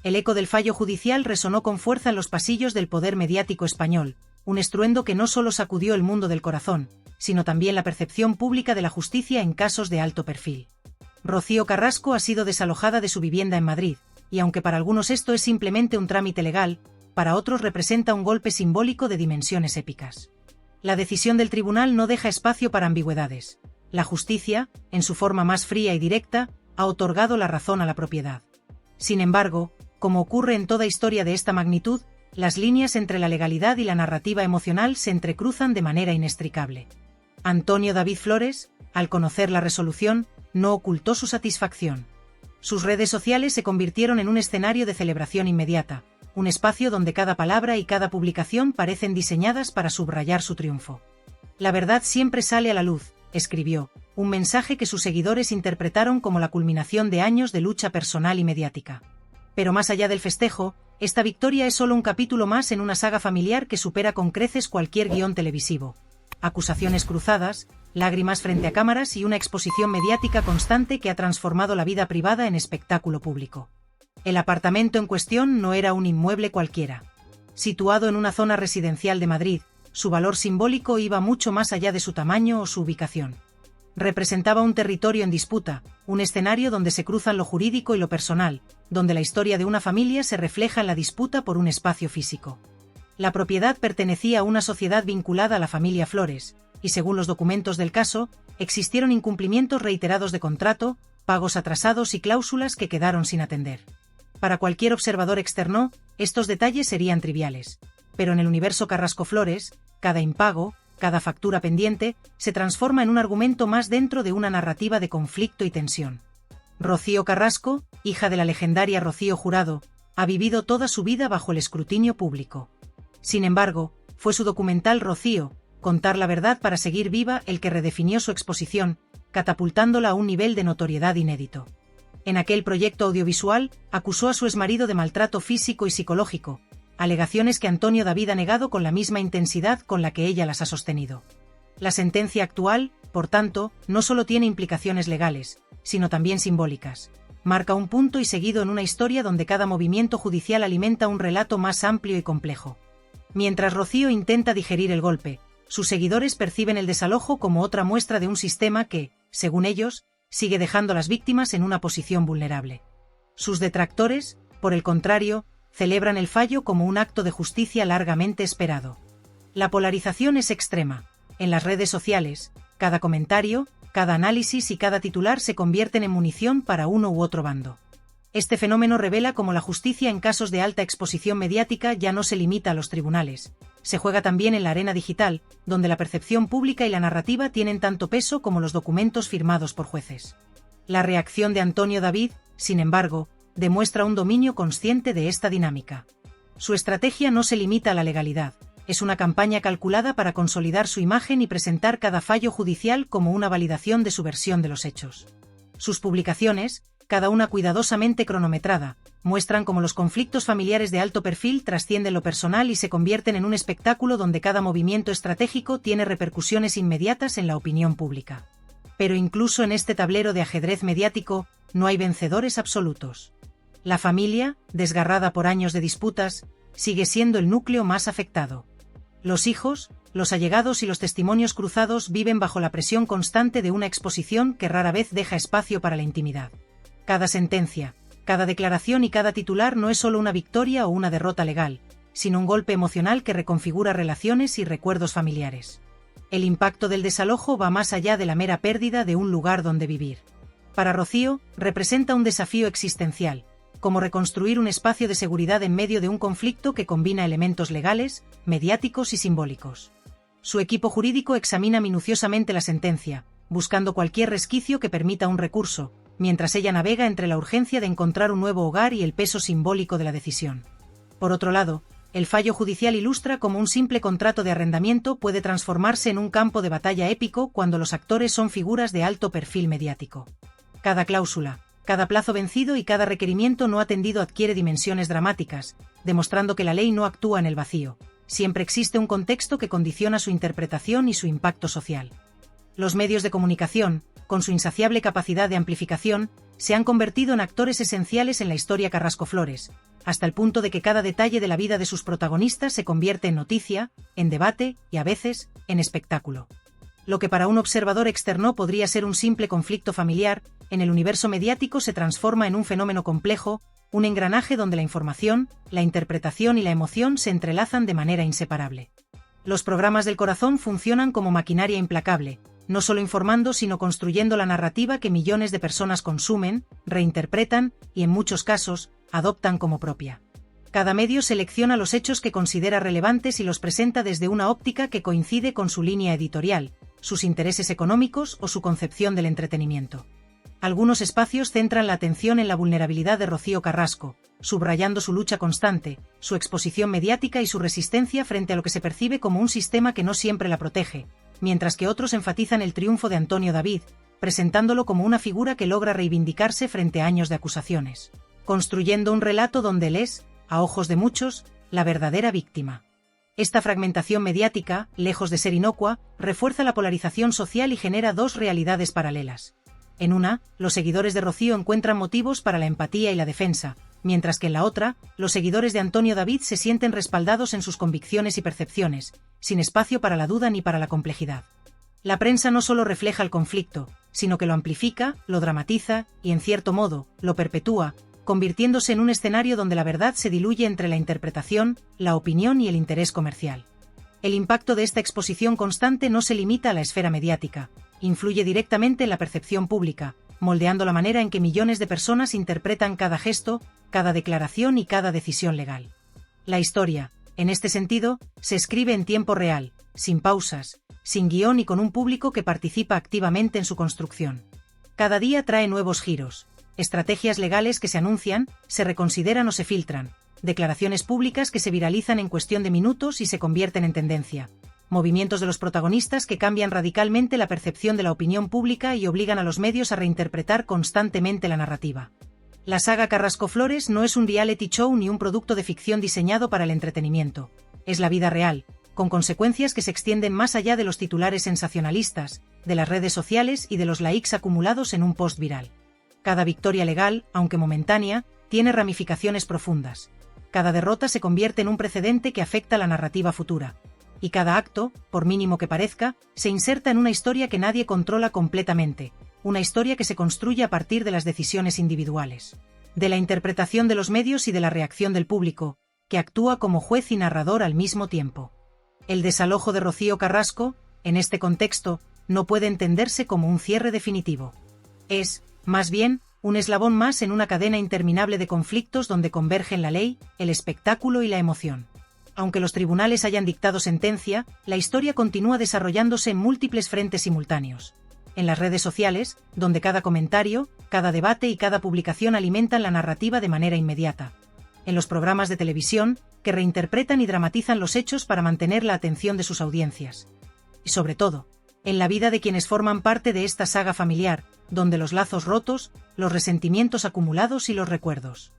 El eco del fallo judicial resonó con fuerza en los pasillos del poder mediático español, un estruendo que no solo sacudió el mundo del corazón, sino también la percepción pública de la justicia en casos de alto perfil. Rocío Carrasco ha sido desalojada de su vivienda en Madrid, y aunque para algunos esto es simplemente un trámite legal, para otros representa un golpe simbólico de dimensiones épicas. La decisión del tribunal no deja espacio para ambigüedades. La justicia, en su forma más fría y directa, ha otorgado la razón a la propiedad. Sin embargo, como ocurre en toda historia de esta magnitud, las líneas entre la legalidad y la narrativa emocional se entrecruzan de manera inextricable. Antonio David Flores, al conocer la resolución, no ocultó su satisfacción. Sus redes sociales se convirtieron en un escenario de celebración inmediata, un espacio donde cada palabra y cada publicación parecen diseñadas para subrayar su triunfo. La verdad siempre sale a la luz, escribió, un mensaje que sus seguidores interpretaron como la culminación de años de lucha personal y mediática. Pero más allá del festejo, esta victoria es solo un capítulo más en una saga familiar que supera con creces cualquier guión televisivo. Acusaciones cruzadas, lágrimas frente a cámaras y una exposición mediática constante que ha transformado la vida privada en espectáculo público. El apartamento en cuestión no era un inmueble cualquiera. Situado en una zona residencial de Madrid, su valor simbólico iba mucho más allá de su tamaño o su ubicación. Representaba un territorio en disputa, un escenario donde se cruzan lo jurídico y lo personal, donde la historia de una familia se refleja en la disputa por un espacio físico. La propiedad pertenecía a una sociedad vinculada a la familia Flores, y según los documentos del caso, existieron incumplimientos reiterados de contrato, pagos atrasados y cláusulas que quedaron sin atender. Para cualquier observador externo, estos detalles serían triviales, pero en el universo Carrasco Flores, cada impago, cada factura pendiente, se transforma en un argumento más dentro de una narrativa de conflicto y tensión. Rocío Carrasco, hija de la legendaria Rocío Jurado, ha vivido toda su vida bajo el escrutinio público. Sin embargo, fue su documental Rocío, Contar la verdad para seguir viva, el que redefinió su exposición, catapultándola a un nivel de notoriedad inédito. En aquel proyecto audiovisual, acusó a su exmarido de maltrato físico y psicológico, alegaciones que Antonio David ha negado con la misma intensidad con la que ella las ha sostenido. La sentencia actual, por tanto, no solo tiene implicaciones legales, sino también simbólicas. Marca un punto y seguido en una historia donde cada movimiento judicial alimenta un relato más amplio y complejo. Mientras Rocío intenta digerir el golpe, sus seguidores perciben el desalojo como otra muestra de un sistema que, según ellos, sigue dejando a las víctimas en una posición vulnerable. Sus detractores, por el contrario, celebran el fallo como un acto de justicia largamente esperado. La polarización es extrema. En las redes sociales, cada comentario, cada análisis y cada titular se convierten en munición para uno u otro bando. Este fenómeno revela cómo la justicia en casos de alta exposición mediática ya no se limita a los tribunales. Se juega también en la arena digital, donde la percepción pública y la narrativa tienen tanto peso como los documentos firmados por jueces. La reacción de Antonio David, sin embargo, demuestra un dominio consciente de esta dinámica. Su estrategia no se limita a la legalidad, es una campaña calculada para consolidar su imagen y presentar cada fallo judicial como una validación de su versión de los hechos. Sus publicaciones, cada una cuidadosamente cronometrada, muestran cómo los conflictos familiares de alto perfil trascienden lo personal y se convierten en un espectáculo donde cada movimiento estratégico tiene repercusiones inmediatas en la opinión pública. Pero incluso en este tablero de ajedrez mediático, no hay vencedores absolutos. La familia, desgarrada por años de disputas, sigue siendo el núcleo más afectado. Los hijos, los allegados y los testimonios cruzados viven bajo la presión constante de una exposición que rara vez deja espacio para la intimidad. Cada sentencia, cada declaración y cada titular no es solo una victoria o una derrota legal, sino un golpe emocional que reconfigura relaciones y recuerdos familiares. El impacto del desalojo va más allá de la mera pérdida de un lugar donde vivir. Para Rocío, representa un desafío existencial, como reconstruir un espacio de seguridad en medio de un conflicto que combina elementos legales, mediáticos y simbólicos. Su equipo jurídico examina minuciosamente la sentencia, buscando cualquier resquicio que permita un recurso, mientras ella navega entre la urgencia de encontrar un nuevo hogar y el peso simbólico de la decisión. Por otro lado, el fallo judicial ilustra cómo un simple contrato de arrendamiento puede transformarse en un campo de batalla épico cuando los actores son figuras de alto perfil mediático. Cada cláusula, cada plazo vencido y cada requerimiento no atendido adquiere dimensiones dramáticas, demostrando que la ley no actúa en el vacío. Siempre existe un contexto que condiciona su interpretación y su impacto social. Los medios de comunicación, con su insaciable capacidad de amplificación, se han convertido en actores esenciales en la historia Carrasco Flores, hasta el punto de que cada detalle de la vida de sus protagonistas se convierte en noticia, en debate y, a veces, en espectáculo. Lo que para un observador externo podría ser un simple conflicto familiar, en el universo mediático se transforma en un fenómeno complejo, un engranaje donde la información, la interpretación y la emoción se entrelazan de manera inseparable. Los programas del corazón funcionan como maquinaria implacable, no solo informando sino construyendo la narrativa que millones de personas consumen, reinterpretan y en muchos casos, adoptan como propia. Cada medio selecciona los hechos que considera relevantes y los presenta desde una óptica que coincide con su línea editorial, sus intereses económicos o su concepción del entretenimiento. Algunos espacios centran la atención en la vulnerabilidad de Rocío Carrasco, subrayando su lucha constante, su exposición mediática y su resistencia frente a lo que se percibe como un sistema que no siempre la protege, mientras que otros enfatizan el triunfo de Antonio David, presentándolo como una figura que logra reivindicarse frente a años de acusaciones, construyendo un relato donde él es, a ojos de muchos, la verdadera víctima. Esta fragmentación mediática, lejos de ser inocua, refuerza la polarización social y genera dos realidades paralelas. En una, los seguidores de Rocío encuentran motivos para la empatía y la defensa, mientras que en la otra, los seguidores de Antonio David se sienten respaldados en sus convicciones y percepciones, sin espacio para la duda ni para la complejidad. La prensa no solo refleja el conflicto, sino que lo amplifica, lo dramatiza y, en cierto modo, lo perpetúa, convirtiéndose en un escenario donde la verdad se diluye entre la interpretación, la opinión y el interés comercial. El impacto de esta exposición constante no se limita a la esfera mediática, influye directamente en la percepción pública, moldeando la manera en que millones de personas interpretan cada gesto, cada declaración y cada decisión legal. La historia, en este sentido, se escribe en tiempo real, sin pausas, sin guión y con un público que participa activamente en su construcción. Cada día trae nuevos giros, estrategias legales que se anuncian, se reconsideran o se filtran, declaraciones públicas que se viralizan en cuestión de minutos y se convierten en tendencia, movimientos de los protagonistas que cambian radicalmente la percepción de la opinión pública y obligan a los medios a reinterpretar constantemente la narrativa. La saga Carrasco Flores no es un reality show ni un producto de ficción diseñado para el entretenimiento, es la vida real, con consecuencias que se extienden más allá de los titulares sensacionalistas, de las redes sociales y de los likes acumulados en un post viral. Cada victoria legal, aunque momentánea, tiene ramificaciones profundas. Cada derrota se convierte en un precedente que afecta la narrativa futura. Y cada acto, por mínimo que parezca, se inserta en una historia que nadie controla completamente, una historia que se construye a partir de las decisiones individuales, de la interpretación de los medios y de la reacción del público, que actúa como juez y narrador al mismo tiempo. El desalojo de Rocío Carrasco, en este contexto, no puede entenderse como un cierre definitivo. Es, más bien, un eslabón más en una cadena interminable de conflictos donde convergen la ley, el espectáculo y la emoción. Aunque los tribunales hayan dictado sentencia, la historia continúa desarrollándose en múltiples frentes simultáneos. En las redes sociales, donde cada comentario, cada debate y cada publicación alimentan la narrativa de manera inmediata. En los programas de televisión, que reinterpretan y dramatizan los hechos para mantener la atención de sus audiencias. Y sobre todo, en la vida de quienes forman parte de esta saga familiar, donde los lazos rotos, los resentimientos acumulados y los recuerdos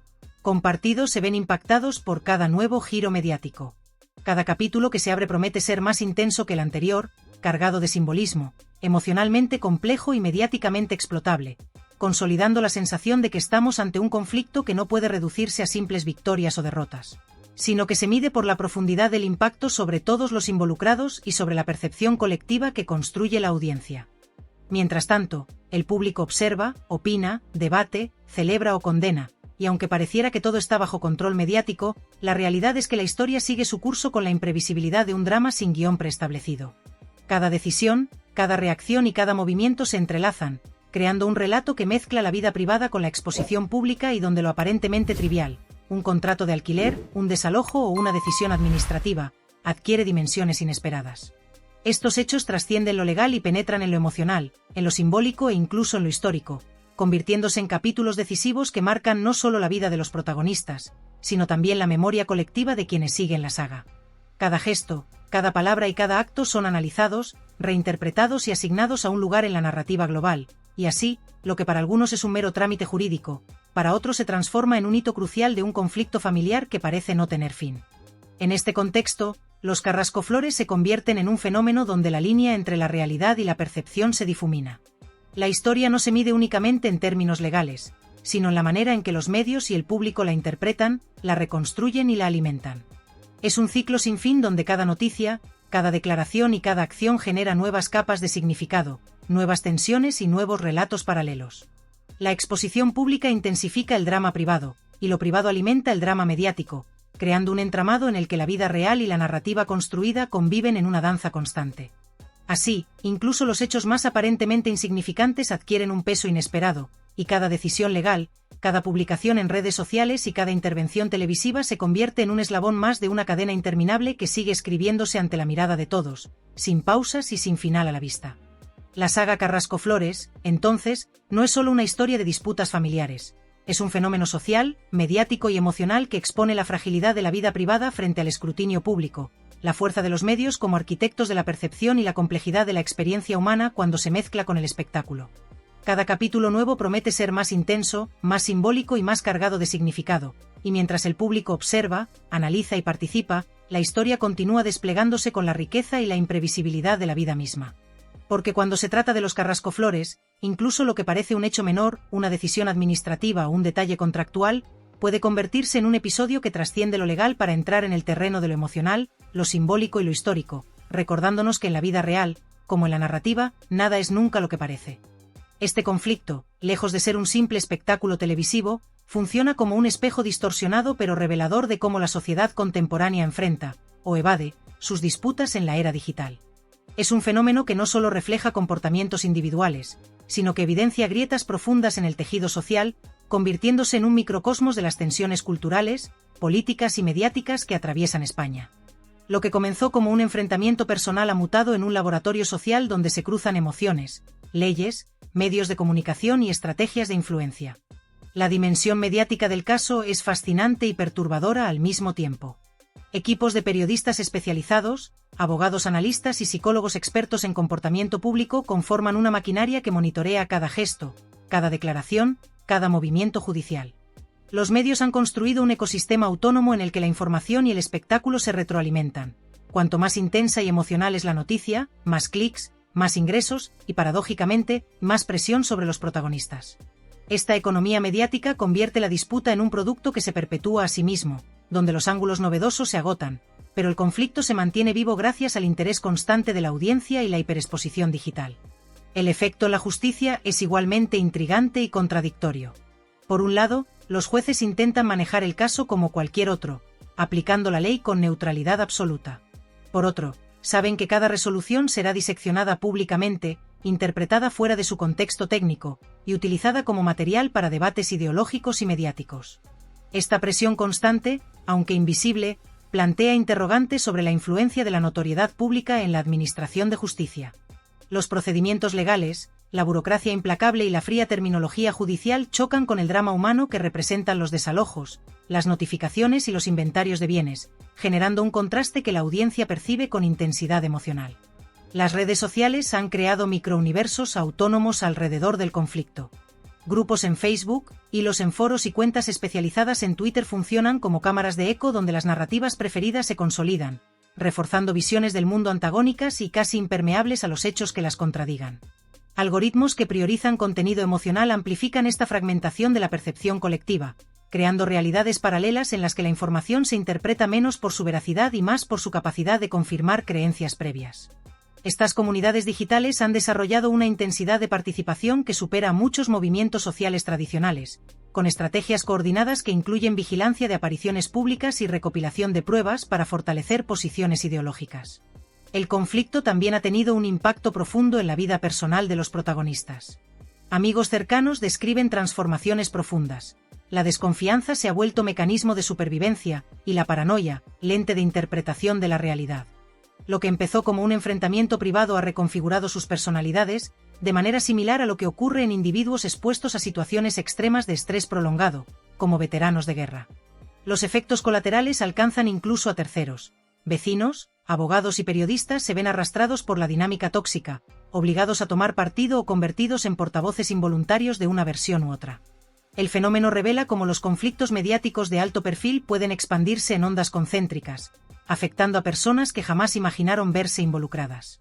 compartidos se ven impactados por cada nuevo giro mediático. Cada capítulo que se abre promete ser más intenso que el anterior, cargado de simbolismo, emocionalmente complejo y mediáticamente explotable, consolidando la sensación de que estamos ante un conflicto que no puede reducirse a simples victorias o derrotas, sino que se mide por la profundidad del impacto sobre todos los involucrados y sobre la percepción colectiva que construye la audiencia. Mientras tanto, el público observa, opina, debate, celebra o condena, y aunque pareciera que todo está bajo control mediático, la realidad es que la historia sigue su curso con la imprevisibilidad de un drama sin guión preestablecido. Cada decisión, cada reacción y cada movimiento se entrelazan, creando un relato que mezcla la vida privada con la exposición pública y donde lo aparentemente trivial, un contrato de alquiler, un desalojo o una decisión administrativa, adquiere dimensiones inesperadas. Estos hechos trascienden lo legal y penetran en lo emocional, en lo simbólico e incluso en lo histórico, convirtiéndose en capítulos decisivos que marcan no solo la vida de los protagonistas, sino también la memoria colectiva de quienes siguen la saga. Cada gesto, cada palabra y cada acto son analizados, reinterpretados y asignados a un lugar en la narrativa global, y así, lo que para algunos es un mero trámite jurídico, para otros se transforma en un hito crucial de un conflicto familiar que parece no tener fin. En este contexto, Los carrascoflores se convierten en un fenómeno donde la línea entre la realidad y la percepción se difumina. La historia no se mide únicamente en términos legales, sino en la manera en que los medios y el público la interpretan, la reconstruyen y la alimentan. Es un ciclo sin fin donde cada noticia, cada declaración y cada acción genera nuevas capas de significado, nuevas tensiones y nuevos relatos paralelos. La exposición pública intensifica el drama privado, y lo privado alimenta el drama mediático, creando un entramado en el que la vida real y la narrativa construida conviven en una danza constante. Así, incluso los hechos más aparentemente insignificantes adquieren un peso inesperado, y cada decisión legal, cada publicación en redes sociales y cada intervención televisiva se convierte en un eslabón más de una cadena interminable que sigue escribiéndose ante la mirada de todos, sin pausas y sin final a la vista. La saga Carrascoflores, entonces, no es solo una historia de disputas familiares. Es un fenómeno social, mediático y emocional que expone la fragilidad de la vida privada frente al escrutinio público, la fuerza de los medios como arquitectos de la percepción y la complejidad de la experiencia humana cuando se mezcla con el espectáculo. Cada capítulo nuevo promete ser más intenso, más simbólico y más cargado de significado, y mientras el público observa, analiza y participa, la historia continúa desplegándose con la riqueza y la imprevisibilidad de la vida misma. Porque cuando se trata de los carrascoflores, incluso lo que parece un hecho menor, una decisión administrativa o un detalle contractual, puede convertirse en un episodio que trasciende lo legal para entrar en el terreno de lo emocional, lo simbólico y lo histórico, recordándonos que en la vida real, como en la narrativa, nada es nunca lo que parece. Este conflicto, lejos de ser un simple espectáculo televisivo, funciona como un espejo distorsionado pero revelador de cómo la sociedad contemporánea enfrenta, o evade, sus disputas en la era digital. Es un fenómeno que no solo refleja comportamientos individuales, sino que evidencia grietas profundas en el tejido social, convirtiéndose en un microcosmos de las tensiones culturales, políticas y mediáticas que atraviesan España. Lo que comenzó como un enfrentamiento personal ha mutado en un laboratorio social donde se cruzan emociones, leyes, medios de comunicación y estrategias de influencia. La dimensión mediática del caso es fascinante y perturbadora al mismo tiempo. Equipos de periodistas especializados, abogados analistas y psicólogos expertos en comportamiento público conforman una maquinaria que monitorea cada gesto, cada declaración, cada movimiento judicial. Los medios han construido un ecosistema autónomo en el que la información y el espectáculo se retroalimentan. Cuanto más intensa y emocional es la noticia, más clics, más ingresos y, paradójicamente, más presión sobre los protagonistas. Esta economía mediática convierte la disputa en un producto que se perpetúa a sí mismo, donde los ángulos novedosos se agotan, pero el conflicto se mantiene vivo gracias al interés constante de la audiencia y la hiperexposición digital. El efecto en la justicia es igualmente intrigante y contradictorio. Por un lado, los jueces intentan manejar el caso como cualquier otro, aplicando la ley con neutralidad absoluta. Por otro, saben que cada resolución será diseccionada públicamente, interpretada fuera de su contexto técnico, y utilizada como material para debates ideológicos y mediáticos. Esta presión constante, aunque invisible, plantea interrogantes sobre la influencia de la notoriedad pública en la administración de justicia. Los procedimientos legales, la burocracia implacable y la fría terminología judicial chocan con el drama humano que representan los desalojos, las notificaciones y los inventarios de bienes, generando un contraste que la audiencia percibe con intensidad emocional. Las redes sociales han creado microuniversos autónomos alrededor del conflicto. Grupos en Facebook, hilos en foros y cuentas especializadas en Twitter funcionan como cámaras de eco donde las narrativas preferidas se consolidan, reforzando visiones del mundo antagónicas y casi impermeables a los hechos que las contradigan. Algoritmos que priorizan contenido emocional amplifican esta fragmentación de la percepción colectiva, creando realidades paralelas en las que la información se interpreta menos por su veracidad y más por su capacidad de confirmar creencias previas. Estas comunidades digitales han desarrollado una intensidad de participación que supera a muchos movimientos sociales tradicionales, con estrategias coordinadas que incluyen vigilancia de apariciones públicas y recopilación de pruebas para fortalecer posiciones ideológicas. El conflicto también ha tenido un impacto profundo en la vida personal de los protagonistas. Amigos cercanos describen transformaciones profundas. La desconfianza se ha vuelto mecanismo de supervivencia, y la paranoia, lente de interpretación de la realidad. Lo que empezó como un enfrentamiento privado ha reconfigurado sus personalidades, de manera similar a lo que ocurre en individuos expuestos a situaciones extremas de estrés prolongado, como veteranos de guerra. Los efectos colaterales alcanzan incluso a terceros. Vecinos, abogados y periodistas se ven arrastrados por la dinámica tóxica, obligados a tomar partido o convertidos en portavoces involuntarios de una versión u otra. El fenómeno revela cómo los conflictos mediáticos de alto perfil pueden expandirse en ondas concéntricas, afectando a personas que jamás imaginaron verse involucradas.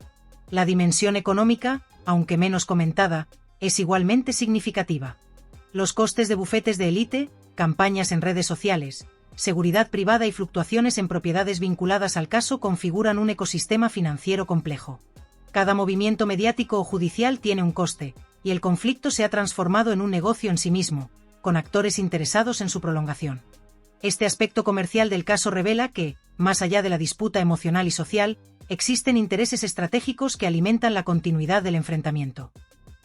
La dimensión económica, aunque menos comentada, es igualmente significativa. Los costes de bufetes de élite, campañas en redes sociales, seguridad privada y fluctuaciones en propiedades vinculadas al caso configuran un ecosistema financiero complejo. Cada movimiento mediático o judicial tiene un coste, y el conflicto se ha transformado en un negocio en sí mismo, con actores interesados en su prolongación. Este aspecto comercial del caso revela que, más allá de la disputa emocional y social, existen intereses estratégicos que alimentan la continuidad del enfrentamiento.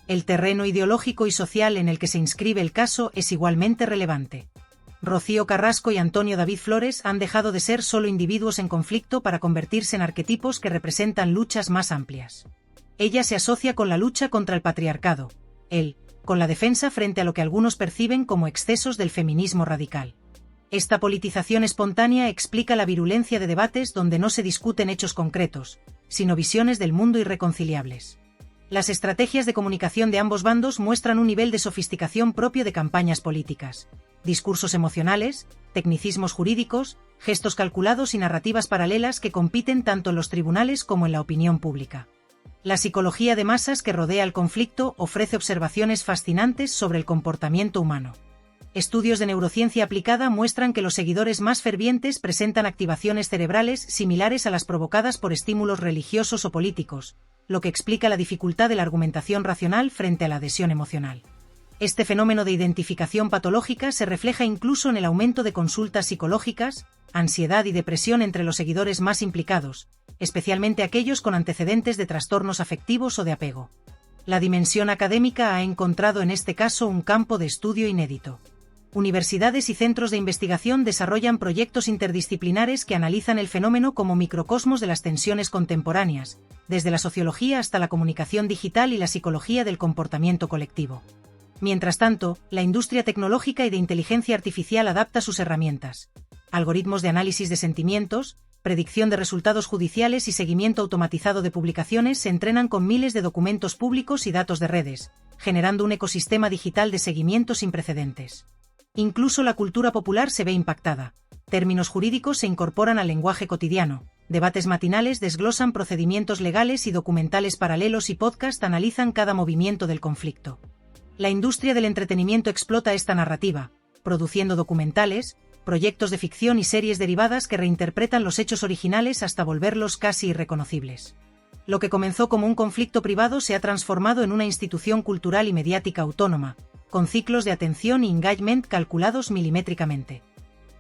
El terreno ideológico y social en el que se inscribe el caso es igualmente relevante. Rocío Carrasco y Antonio David Flores han dejado de ser solo individuos en conflicto para convertirse en arquetipos que representan luchas más amplias. Ella se asocia con la lucha contra el patriarcado, él, con la defensa frente a lo que algunos perciben como excesos del feminismo radical. Esta politización espontánea explica la virulencia de debates donde no se discuten hechos concretos, sino visiones del mundo irreconciliables. Las estrategias de comunicación de ambos bandos muestran un nivel de sofisticación propio de campañas políticas. Discursos emocionales, tecnicismos jurídicos, gestos calculados y narrativas paralelas que compiten tanto en los tribunales como en la opinión pública. La psicología de masas que rodea el conflicto ofrece observaciones fascinantes sobre el comportamiento humano. Estudios de neurociencia aplicada muestran que los seguidores más fervientes presentan activaciones cerebrales similares a las provocadas por estímulos religiosos o políticos, lo que explica la dificultad de la argumentación racional frente a la adhesión emocional. Este fenómeno de identificación patológica se refleja incluso en el aumento de consultas psicológicas, ansiedad y depresión entre los seguidores más implicados, especialmente aquellos con antecedentes de trastornos afectivos o de apego. La dimensión académica ha encontrado en este caso un campo de estudio inédito. Universidades y centros de investigación desarrollan proyectos interdisciplinares que analizan el fenómeno como microcosmos de las tensiones contemporáneas, desde la sociología hasta la comunicación digital y la psicología del comportamiento colectivo. Mientras tanto, la industria tecnológica y de inteligencia artificial adapta sus herramientas. Algoritmos de análisis de sentimientos, predicción de resultados judiciales y seguimiento automatizado de publicaciones se entrenan con miles de documentos públicos y datos de redes, generando un ecosistema digital de seguimiento sin precedentes. Incluso la cultura popular se ve impactada. Términos jurídicos se incorporan al lenguaje cotidiano, debates matinales desglosan procedimientos legales y documentales paralelos y podcast analizan cada movimiento del conflicto. La industria del entretenimiento explota esta narrativa, produciendo documentales, proyectos de ficción y series derivadas que reinterpretan los hechos originales hasta volverlos casi irreconocibles. Lo que comenzó como un conflicto privado se ha transformado en una institución cultural y mediática autónoma, con ciclos de atención y engagement calculados milimétricamente.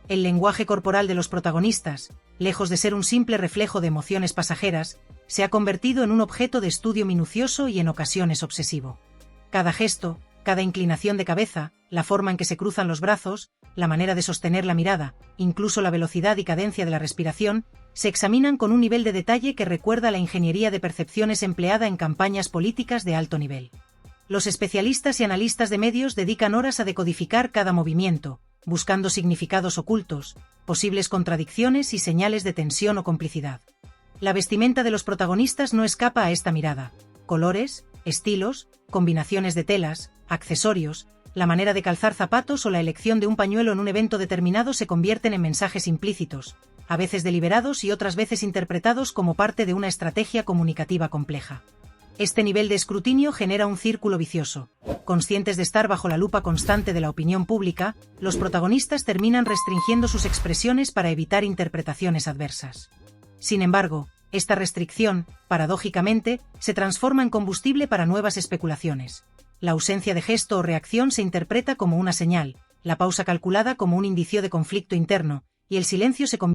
El lenguaje corporal de los protagonistas, lejos de ser un simple reflejo de emociones pasajeras, se ha convertido en un objeto de estudio minucioso y en ocasiones obsesivo. Cada gesto, cada inclinación de cabeza, la forma en que se cruzan los brazos, la manera de sostener la mirada, incluso la velocidad y cadencia de la respiración, se examinan con un nivel de detalle que recuerda la ingeniería de percepciones empleada en campañas políticas de alto nivel. Los especialistas y analistas de medios dedican horas a decodificar cada movimiento, buscando significados ocultos, posibles contradicciones y señales de tensión o complicidad. La vestimenta de los protagonistas no escapa a esta mirada. Colores, estilos, combinaciones de telas, accesorios, la manera de calzar zapatos o la elección de un pañuelo en un evento determinado se convierten en mensajes implícitos, a veces deliberados y otras veces interpretados como parte de una estrategia comunicativa compleja. Este nivel de escrutinio genera un círculo vicioso. Conscientes de estar bajo la lupa constante de la opinión pública, los protagonistas terminan restringiendo sus expresiones para evitar interpretaciones adversas. Sin embargo, esta restricción, paradójicamente, se transforma en combustible para nuevas especulaciones. La ausencia de gesto o reacción se interpreta como una señal, la pausa calculada como un indicio de conflicto interno, y el silencio se convierte